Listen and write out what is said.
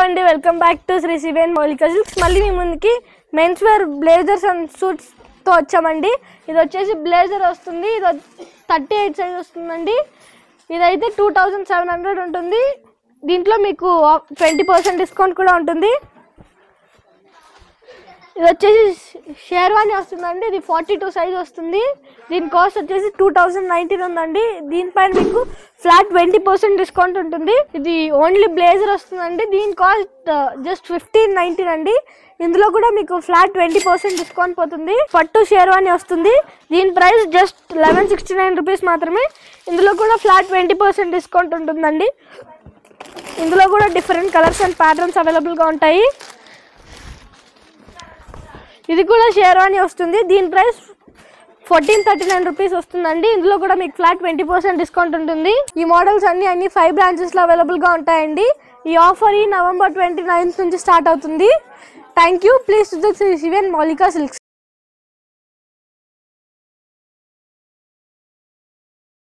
అండి, welcome back to Shri Shiven Maulika silks. మళ్ళీ మీ ముందుకి మెన్స్ వేర్ బ్లేజర్స్ అండ్ సూట్స్తో వచ్చామండి. ఇది వచ్చేసి బ్లేజర్ వస్తుంది, ఇది 38 సైజ్ వస్తుందండి. ఇదైతే 2700 ఉంటుంది. దీంట్లో మీకు 20% డిస్కౌంట్ కూడా ఉంటుంది. ఇది వచ్చేసి షేర్వానీ వస్తుందండి, ఇది 42 సైజ్ వస్తుంది. దీని కాస్ట్ వచ్చేసి 2019 ఉందండి. దీనిపైన మీకు ఫ్లాట్ 20% డిస్కౌంట్ ఉంటుంది. ఇది ఓన్లీ బ్లేజర్ వస్తుందండి, దీని కాస్ట్ జస్ట్ 1519 అండి. ఇందులో కూడా మీకు ఫ్లాట్ 20% డిస్కౌంట్ పోతుంది. పట్టు షేర్వానీ వస్తుంది, దీని ప్రైస్ జస్ట్ 1169 రూపీస్ మాత్రమే. ఇందులో కూడా ఫ్లాట్ 20% డిస్కౌంట్ ఉంటుందండి. ఇందులో కూడా డిఫరెంట్ కలర్స్ అండ్ ప్యాటర్న్స్ అవైలబుల్గా ఉంటాయి. ఇది కూడా షేర్వానీ వస్తుంది, దీని ప్రైస్ 1439 రూపీస్ వస్తుందండి. ఇందులో కూడా మీకు ఫ్లాట్ 20% డిస్కౌంట్ ఉంటుంది. ఈ మోడల్స్ అన్ని 5 బ్రాంచెస్లో అవైలబుల్గా ఉంటాయండి. ఈ ఆఫర్ ఈ November 29th నుంచి స్టార్ట్ అవుతుంది. Thank you. Please to Shri Shiven Maulika silks.